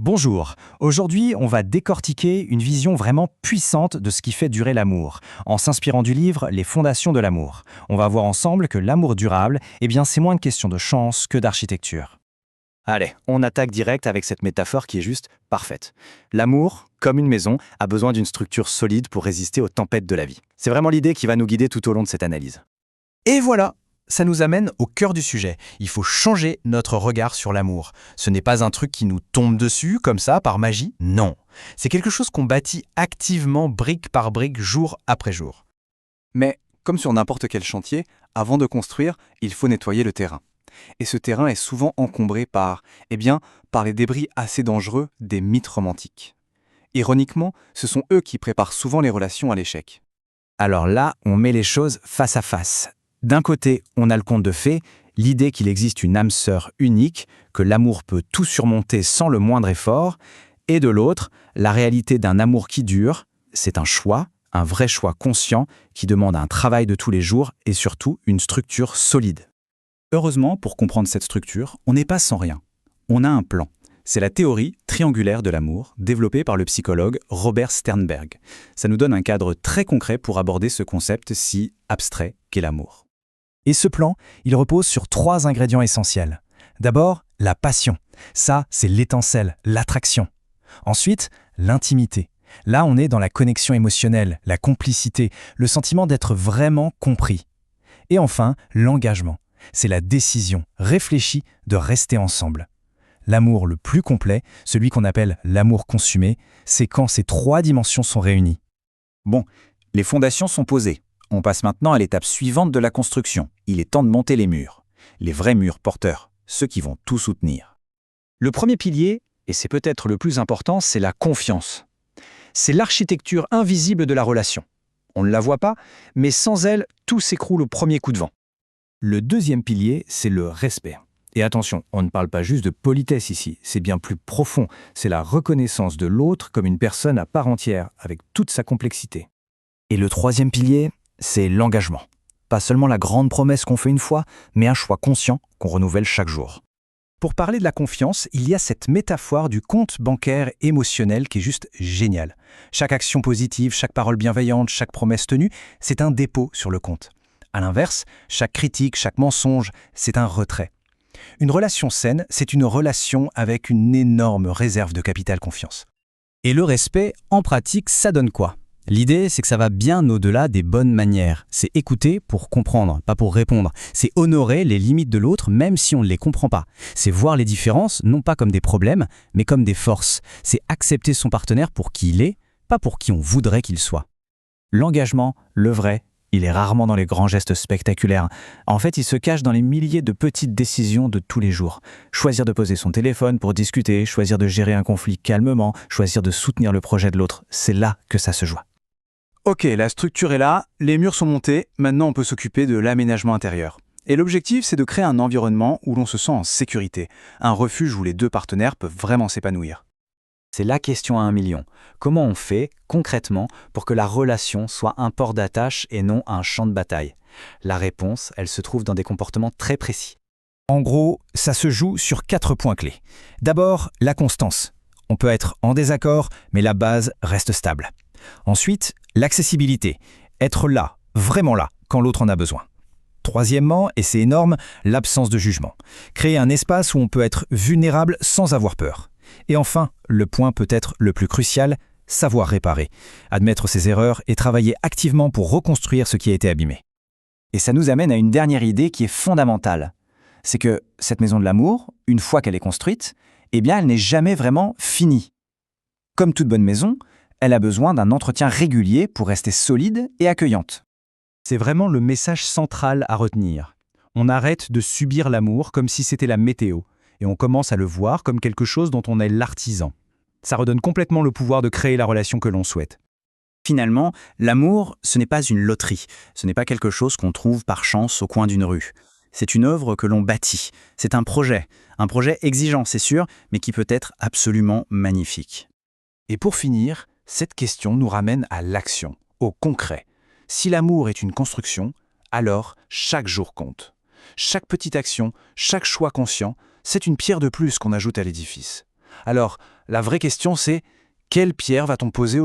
Bonjour, aujourd'hui on va décortiquer une vision vraiment puissante de ce qui fait durer l'amour, en s'inspirant du livre Les fondations de l'amour. On va voir ensemble que l'amour durable, c'est moins une question de chance que d'architecture. Allez, on attaque direct avec cette métaphore qui est juste parfaite. L'amour, comme une maison, a besoin d'une structure solide pour résister aux tempêtes de la vie. C'est vraiment l'idée qui va nous guider tout au long de cette analyse. Et voilà, ça nous amène au cœur du sujet. Il faut changer notre regard sur l'amour. Ce n'est pas un truc qui nous tombe dessus, comme ça, par magie. Non. C'est quelque chose qu'on bâtit activement, brique par brique, jour après jour. Mais, comme sur n'importe quel chantier, avant de construire, il faut nettoyer le terrain. Et ce terrain est souvent encombré par les débris assez dangereux des mythes romantiques. Ironiquement, ce sont eux qui préparent souvent les relations à l'échec. Alors là, on met les choses face à face. D'un côté, on a le conte de fées, l'idée qu'il existe une âme sœur unique, que l'amour peut tout surmonter sans le moindre effort, et de l'autre, la réalité d'un amour qui dure, c'est un choix, un vrai choix conscient, qui demande un travail de tous les jours et surtout une structure solide. Heureusement, pour comprendre cette structure, on n'est pas sans rien. On a un plan. C'est la théorie triangulaire de l'amour, développée par le psychologue Robert Sternberg. Ça nous donne un cadre très concret pour aborder ce concept si abstrait qu'est l'amour. Et ce plan, il repose sur 3 ingrédients essentiels. D'abord, la passion. Ça, c'est l'étincelle, l'attraction. Ensuite, l'intimité. Là, on est dans la connexion émotionnelle, la complicité, le sentiment d'être vraiment compris. Et enfin, l'engagement. C'est la décision réfléchie de rester ensemble. L'amour le plus complet, celui qu'on appelle l'amour consumé, c'est quand ces 3 dimensions sont réunies. Bon, les fondations sont posées. On passe maintenant à l'étape suivante de la construction. Il est temps de monter les murs. Les vrais murs porteurs, ceux qui vont tout soutenir. Le premier pilier, et c'est peut-être le plus important, c'est la confiance. C'est l'architecture invisible de la relation. On ne la voit pas, mais sans elle, tout s'écroule au premier coup de vent. Le deuxième pilier, c'est le respect. Et attention, on ne parle pas juste de politesse ici, c'est bien plus profond. C'est la reconnaissance de l'autre comme une personne à part entière, avec toute sa complexité. Et le troisième pilier, c'est l'engagement. Pas seulement la grande promesse qu'on fait une fois, mais un choix conscient qu'on renouvelle chaque jour. Pour parler de la confiance, il y a cette métaphore du compte bancaire émotionnel qui est juste géniale. Chaque action positive, chaque parole bienveillante, chaque promesse tenue, c'est un dépôt sur le compte. À l'inverse, chaque critique, chaque mensonge, c'est un retrait. Une relation saine, c'est une relation avec une énorme réserve de capital confiance. Et le respect, en pratique, ça donne quoi ? L'idée, c'est que ça va bien au-delà des bonnes manières. C'est écouter pour comprendre, pas pour répondre. C'est honorer les limites de l'autre, même si on ne les comprend pas. C'est voir les différences, non pas comme des problèmes, mais comme des forces. C'est accepter son partenaire pour qui il est, pas pour qui on voudrait qu'il soit. L'engagement, le vrai, il est rarement dans les grands gestes spectaculaires. En fait, il se cache dans les milliers de petites décisions de tous les jours. Choisir de poser son téléphone pour discuter, choisir de gérer un conflit calmement, choisir de soutenir le projet de l'autre, c'est là que ça se joue. Ok, la structure est là, les murs sont montés, maintenant on peut s'occuper de l'aménagement intérieur. Et l'objectif, c'est de créer un environnement où l'on se sent en sécurité, un refuge où les 2 partenaires peuvent vraiment s'épanouir. C'est la question à 1 million. Comment on fait, concrètement, pour que la relation soit un port d'attache et non un champ de bataille ? La réponse, elle se trouve dans des comportements très précis. En gros, ça se joue sur 4 points clés. D'abord, la constance. On peut être en désaccord, mais la base reste stable. Ensuite, l'accessibilité. Être là, vraiment là, quand l'autre en a besoin. Troisièmement, et c'est énorme, l'absence de jugement. Créer un espace où on peut être vulnérable sans avoir peur. Et enfin, le point peut-être le plus crucial, savoir réparer. Admettre ses erreurs et travailler activement pour reconstruire ce qui a été abîmé. Et ça nous amène à une dernière idée qui est fondamentale. C'est que cette maison de l'amour, une fois qu'elle est construite, elle n'est jamais vraiment finie. Comme toute bonne maison, elle a besoin d'un entretien régulier pour rester solide et accueillante. C'est vraiment le message central à retenir. On arrête de subir l'amour comme si c'était la météo, et on commence à le voir comme quelque chose dont on est l'artisan. Ça redonne complètement le pouvoir de créer la relation que l'on souhaite. Finalement, l'amour, ce n'est pas une loterie, ce n'est pas quelque chose qu'on trouve par chance au coin d'une rue. C'est une œuvre que l'on bâtit, c'est un projet exigeant, c'est sûr, mais qui peut être absolument magnifique. Et pour finir, cette question nous ramène à l'action, au concret. Si l'amour est une construction, alors chaque jour compte. Chaque petite action, chaque choix conscient, c'est une pierre de plus qu'on ajoute à l'édifice. Alors, La vraie question, c'est quelle pierre va-t-on poser